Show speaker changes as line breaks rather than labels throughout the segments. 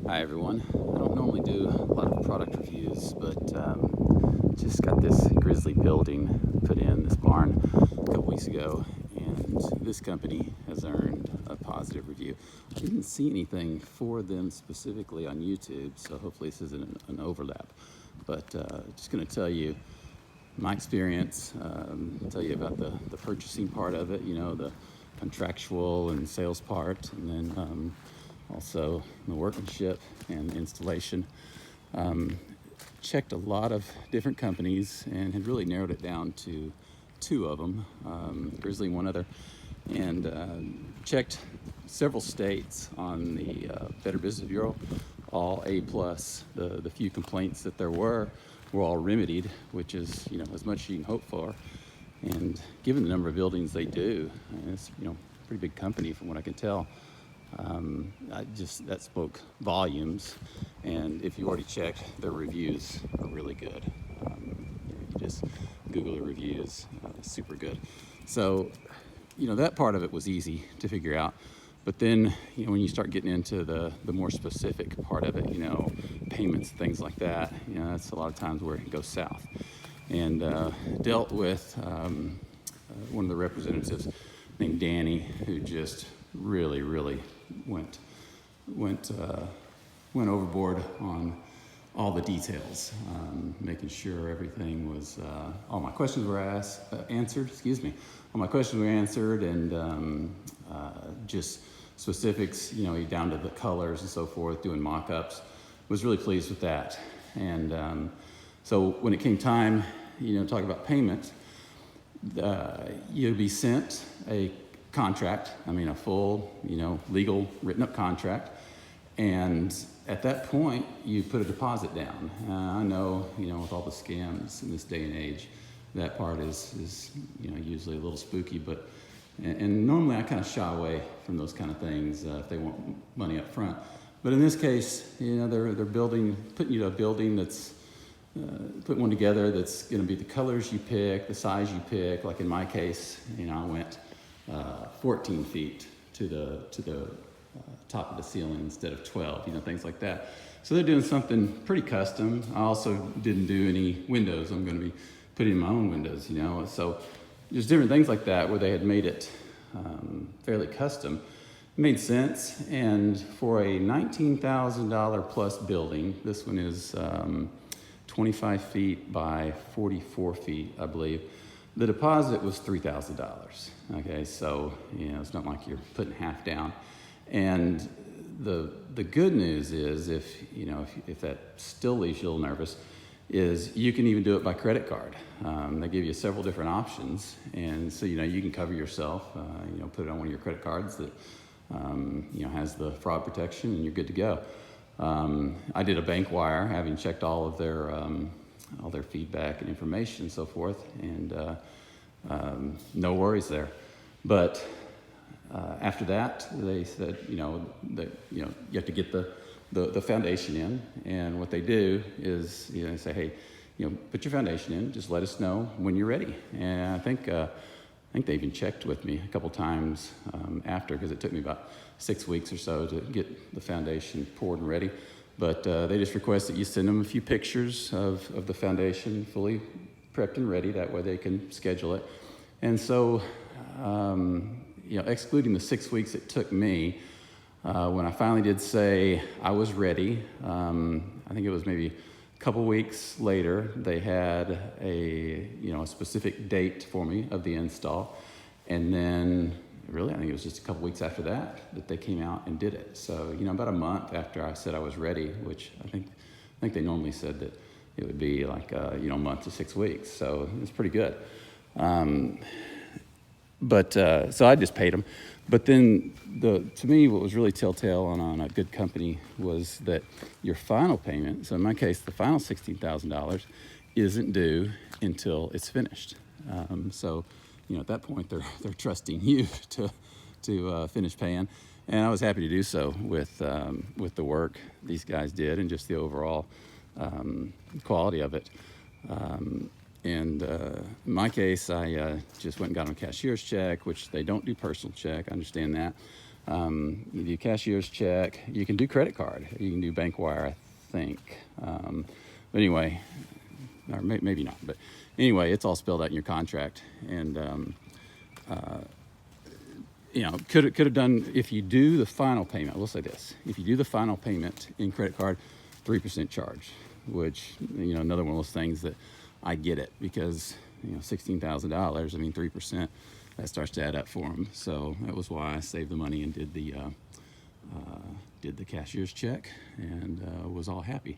Hi everyone. I don't normally do a lot of product reviews, but just got this Grizzly building put in, this barn, a couple weeks ago, and this company has earned a positive review. I didn't see anything for them specifically on YouTube, so hopefully this isn't an overlap. But just going to tell you my experience, tell you about the purchasing part of it, the contractual and sales part, and then also the workmanship and installation. Checked a lot of different companies and had really narrowed it down to two of them, Grizzly and one other, and checked several states on the Better Business Bureau, all A+. The few complaints that there were all remedied, which is as much as you can hope for. And given the number of buildings they do, it's a pretty big company from what I can tell. That spoke volumes, and if you already checked, their reviews are really good. You just Google the reviews, super good. So, that part of it was easy to figure out. But then, when you start getting into the more specific part of it, payments, things like that, that's a lot of times where it goes south. And dealt with one of the representatives named Danny, who just really went overboard on all the details, making sure everything was all my questions were answered. All my questions were answered, and just specifics, down to the colors and so forth, doing mock-ups. Was really pleased with that. And so when it came time, talk about payment, you'd be sent a contract, a full, legal written up contract. And at that point, you put a deposit down. I know, with all the scams in this day and age, that part is usually a little spooky, and normally I kind of shy away from those kind of things if they want money up front. But in this case, they're putting you to a building that's, putting one together that's going to be the colors you pick, the size you pick. Like in my case, I went 14 feet to the top of the ceiling instead of 12, things like that. So they're doing something pretty custom. I also didn't do any windows. I'm going to be putting in my own windows, So there's different things like that where they had made it fairly custom. It made sense. And for a $19,000 plus building, this one is 25 feet by 44 feet, I believe. The deposit was $3,000. Okay, so it's not like you're putting half down. And the good news is, if that still leaves you a little nervous, is you can even do it by credit card. They give you several different options, and so you can cover yourself. Put it on one of your credit cards that has the fraud protection, and you're good to go. I did a bank wire, having checked all of their feedback and information and so forth, and no worries there. But after that, they said, that you have to get the foundation in, and what they do is, they say, hey, put your foundation in, just let us know when you're ready. And I think they even checked with me a couple times after, because it took me about 6 weeks or so to get the foundation poured and ready. But they just request that you send them a few pictures of the foundation fully prepped and ready. That way they can schedule it. And so, excluding the 6 weeks it took me, when I finally did say I was ready, I think it was maybe a couple weeks later, they had a specific date for me of the install. And then really, I think it was just a couple weeks after that they came out and did it. So, about a month after I said I was ready, which I think they normally said that it would be like, a month to 6 weeks. So it was pretty good. So I just paid them. But then to me, what was really telltale on a good company was that your final payment, so in my case, the final $16,000 isn't due until it's finished. So, at that point, they're trusting you to finish paying. And I was happy to do so with the work these guys did and just the overall quality of it. And in my case, I just went and got them a cashier's check, which they don't do personal check. I understand that. You do cashier's check. You can do credit card. You can do bank wire, I think. But anyway, or maybe not. But anyway, it's all spelled out in your contract. And could have done, if you do the final payment. We'll say this: if you do the final payment in credit card, 3% charge. Which another one of those things that I get it, because $16,000. I mean, 3%. That starts to add up for them. So that was why I saved the money and did the cashier's check, and was all happy.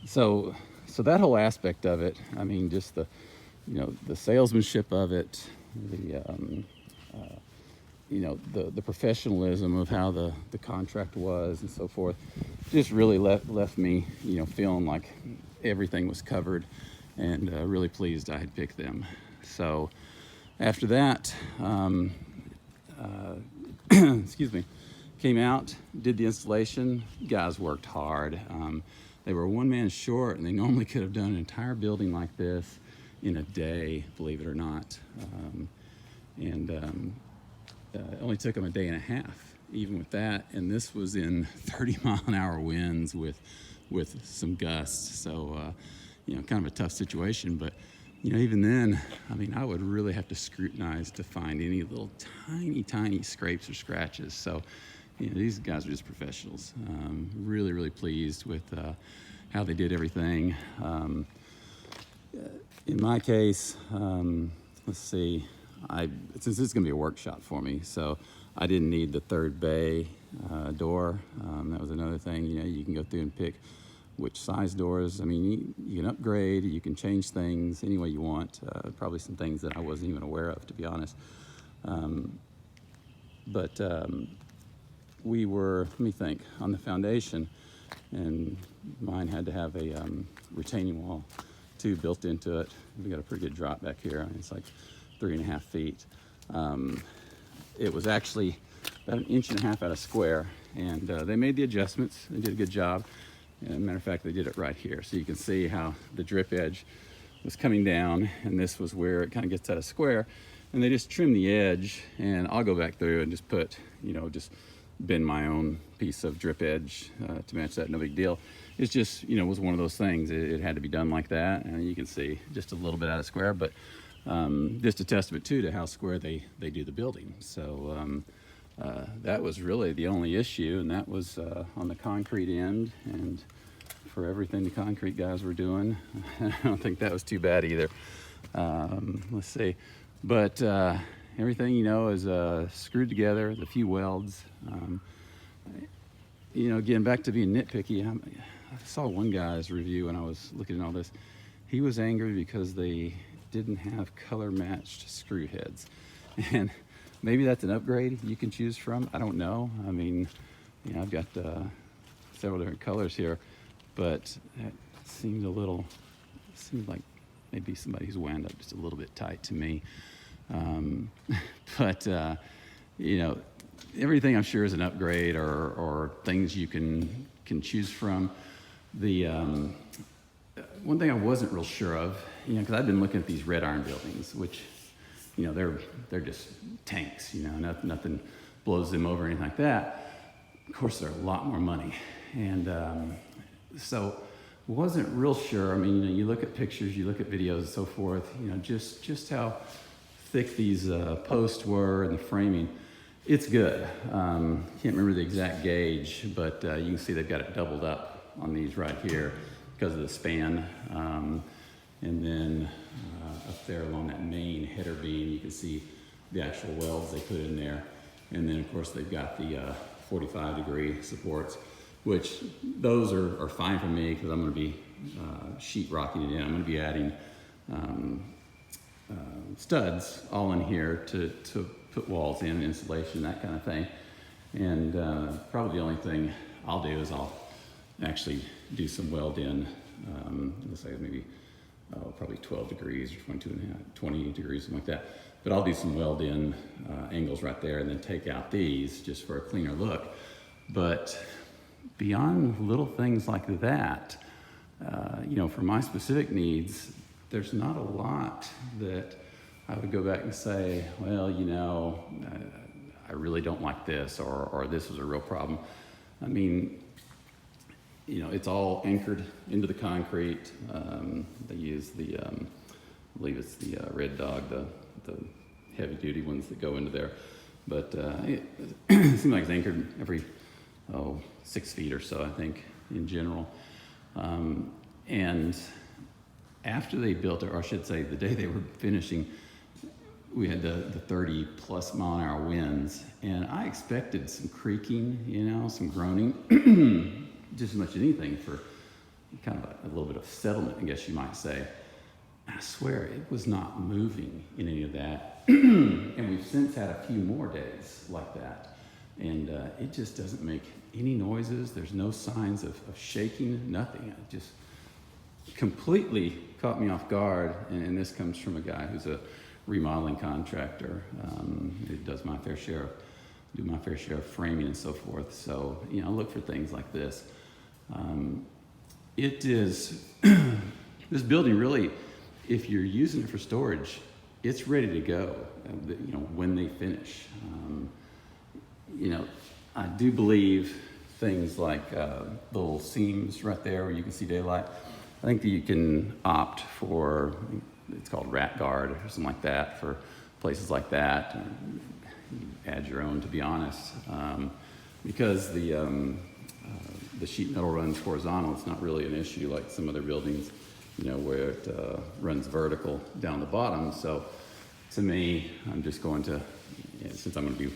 So that whole aspect of it, I mean, just the salesmanship of it, the professionalism of how the contract was and so forth, just really left me feeling like everything was covered, and really pleased I had picked them. So after that, excuse me, came out, did the installation. Guys worked hard. They were one man short, and they normally could have done an entire building like this in a day, believe it or not. It only took them a day and a half, even with that. And this was in 30-mile-an-hour winds with some gusts. So, kind of a tough situation. But even then, I mean, I would really have to scrutinize to find any little tiny scrapes or scratches. So, these guys are just professionals. Really, really pleased with how they did everything. In my case, let's see, since this is going to be a workshop for me, so I didn't need the third bay door. That was another thing. You can go through and pick which size doors. I mean, you can upgrade, you can change things any way you want. Probably some things that I wasn't even aware of, to be honest. We were, let me think, on the foundation, and mine had to have a retaining wall too built into it. We got a pretty good drop back here. It's like 3.5 feet. It was actually about 1.5 inches out of square, and they made the adjustments. They did a good job. And matter of fact, they did it right here. So you can see how the drip edge was coming down, and this was where it kind of gets out of square. And they just trimmed the edge, and I'll go back through and just put, just bend my own piece of drip edge to match that. No big deal. It's just, was one of those things. It had to be done like that. And you can see just a little bit out of square, but just a testament too to how square they do the building. So that was really the only issue, and that was on the concrete end. And for everything the concrete guys were doing, I don't think that was too bad either. Let's see. But everything, is screwed together, the few welds. Again, back to being nitpicky, I saw one guy's review when I was looking at all this. He was angry because they didn't have color-matched screw heads. And maybe that's an upgrade you can choose from. I don't know. I mean, I've got several different colors here, but it seemed like maybe somebody's wound up just a little bit tight to me. Everything I'm sure is an upgrade or things you can choose from. The one thing I wasn't real sure of, because I've been looking at these red iron buildings, which, they're just tanks, nothing blows them over or anything like that. Of course, they're a lot more money. And so wasn't real sure. I mean, you look at pictures, you look at videos and so forth, just how thick these posts were and the framing. It's good. Can't remember the exact gauge, but you can see they've got it doubled up on these right here because of the span. And then up there along that main header beam, you can see the actual welds they put in there. And then, of course, they've got the 45-degree supports, which those are fine for me because I'm going to be sheetrocking it in. I'm going to be adding studs all in here to put walls in, insulation, that kind of thing. And probably the only thing I'll do is I'll actually do some weld in, let's say maybe probably 12 degrees or 20 degrees, something like that. But I'll do some weld in angles right there and then take out these just for a cleaner look. But beyond little things like that, for my specific needs, there's not a lot that I would go back and say, well, I I really don't like this, or this was a real problem. I mean, it's all anchored into the concrete. They use the, I believe it's the Red Dog, the heavy duty ones that go into there. But it seems like it's anchored every 6 feet or so, I think, in general. And after they built it, or I should say the day they were finishing, we had the 30 plus mile an hour winds, and I expected some creaking, some groaning, just as much as anything for kind of a little bit of settlement, I guess you might say. I swear it was not moving in any of that. And we've since had a few more days like that. And it just doesn't make any noises. There's no signs of shaking, nothing. It just completely caught me off guard. And this comes from a guy who's a remodeling contractor. Who does my fair share of framing and so forth. So, I look for things like this. It is, this building really, if you're using it for storage, it's ready to go, when they finish. I do believe things like little seams right there where you can see daylight. I think that you can opt for, it's called rat guard or something like that for places like that. You add your own, to be honest, because the sheet metal runs horizontal. It's not really an issue like some other buildings, where it runs vertical down the bottom. So to me, I'm just going to, since I'm going to be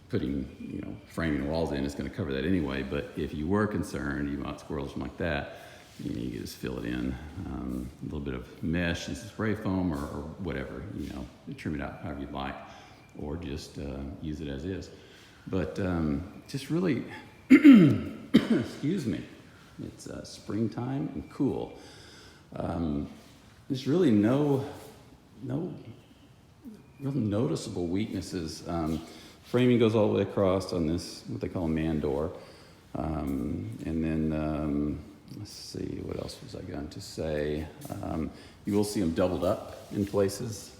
putting, framing walls in, it's going to cover that anyway. But if you were concerned, you want squirrels or something like that, you can just fill it in, a little bit of mesh and some spray foam or whatever, trim it out however you'd like, or just use it as is. But just really, excuse me, it's springtime and cool. There's really no real noticeable weaknesses. Framing goes all the way across on this, what they call a man door. And then, let's see, what else was I going to say? You will see them doubled up in places,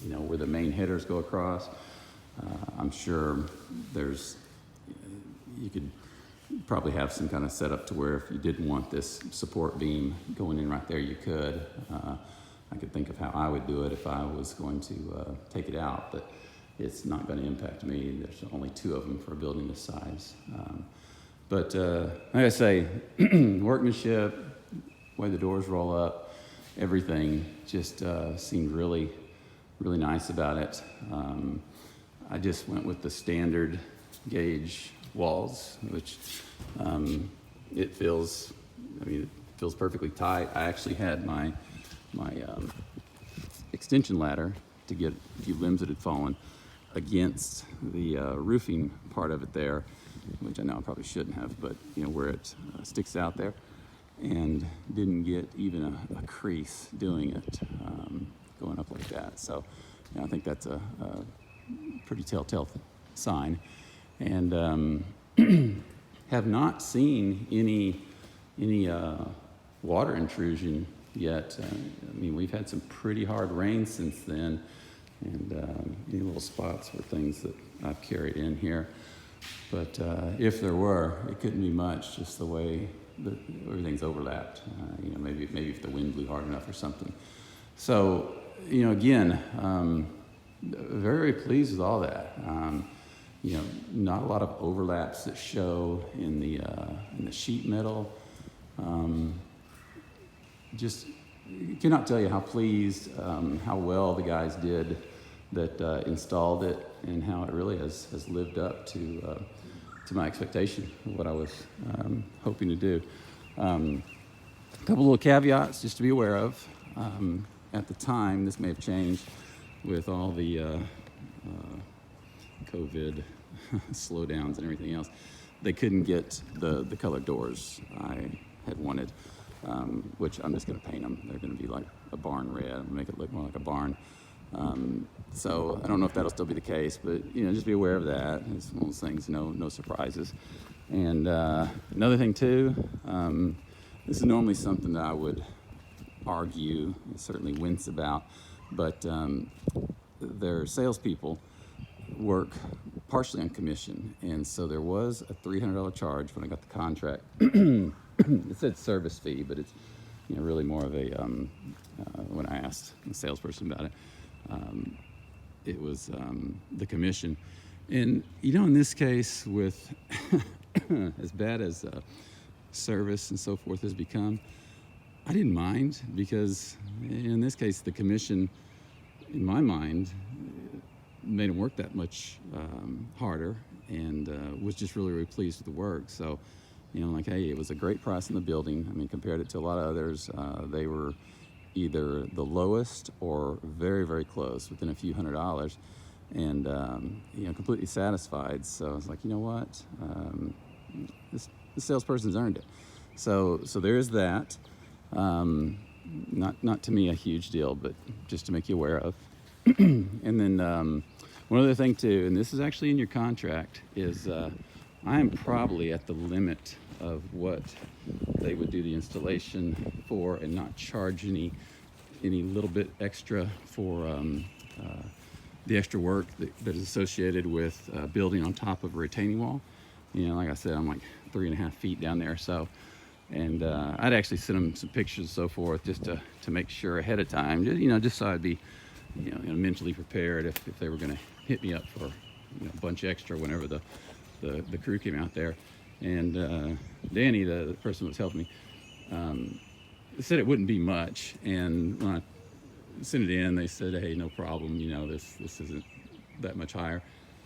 where the main headers go across. I'm sure you could probably have some kind of setup to where if you didn't want this support beam going in right there, you could. I could think of how I would do it if I was going to take it out, but it's not going to impact me. There's only 2 of them for a building this size. But like I say, workmanship, way the doors roll up, everything just seemed really, really nice about it. I just went with the standard gauge walls, which it feels perfectly tight. I actually had my extension ladder to get a few limbs that had fallen against the roofing part of it there, which I know I probably shouldn't have, but where it sticks out there, and didn't get even a crease doing it, going up like that. So I think that's a pretty telltale sign. And have not seen any water intrusion yet. We've had some pretty hard rain since then, and any little spots were things that I've carried in here. But if there were, it couldn't be much, just the way that everything's overlapped. Maybe if the wind blew hard enough or something. So, again, very pleased with all that. Not a lot of overlaps that show in the sheet metal. Just cannot tell you how pleased, how well the guys did that installed it, and how it really has lived up to my expectation of what I was hoping to do. A couple little caveats just to be aware of. At the time, this may have changed with all the COVID slowdowns and everything else. They couldn't get the colored doors I had wanted, which I'm just going to paint them. They're going to be like a barn red, make it look more like a barn. So I don't know if that'll still be the case, but just be aware of that. It's one of those things, no surprises. And another thing too, this is normally something that I would argue, certainly wince about, but their salespeople work partially on commission, and so there was a $300 charge when I got the contract. It said service fee, but it's really more of a when I asked the salesperson about it, it was the commission. And in this case, with as bad as service and so forth has become, I didn't mind, because in this case the commission, in my mind, made him work that much harder, and was just really, really pleased with the work. So like, hey, it was a great price in the building. I mean, compared it to a lot of others, they were either the lowest or very, very close, within a few $100s, and completely satisfied. So I was like, you know what, this salesperson's earned it. So there is that. Not to me a huge deal, but just to make you aware of. And then one other thing too, and this is actually in your contract, is I am probably at the limit of what they would do the installation for, and not charge any little bit extra for the extra work that is associated with building on top of a retaining wall. Like I said, I'm like 3.5 feet down there, so. And I'd actually send them some pictures and so forth, just to make sure ahead of time, just so I'd be mentally prepared if they were going to hit me up for a bunch extra whenever the crew came out there. And Danny, the person that was helping me, said it wouldn't be much. And when I sent it in, they said, hey, no problem, this isn't that much higher.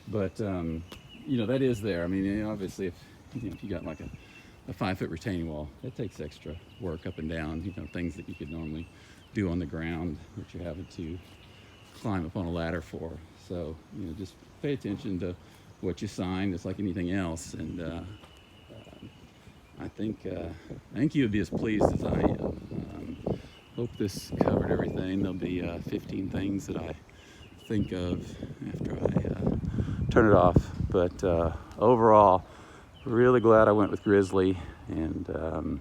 But that is there. I mean, obviously, if you got like a 5-foot retaining wall, that takes extra work up and down, things that you could normally do on the ground that you're having to climb up on a ladder for. So just pay attention to what you sign. It's like anything else. And I think you would be as pleased as I am. Hope this covered everything. There'll be 15 things that I think of after I turn it off. But overall, really glad I went with Grizzly, and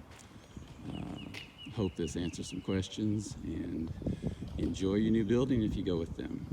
hope this answers some questions, and enjoy your new building if you go with them.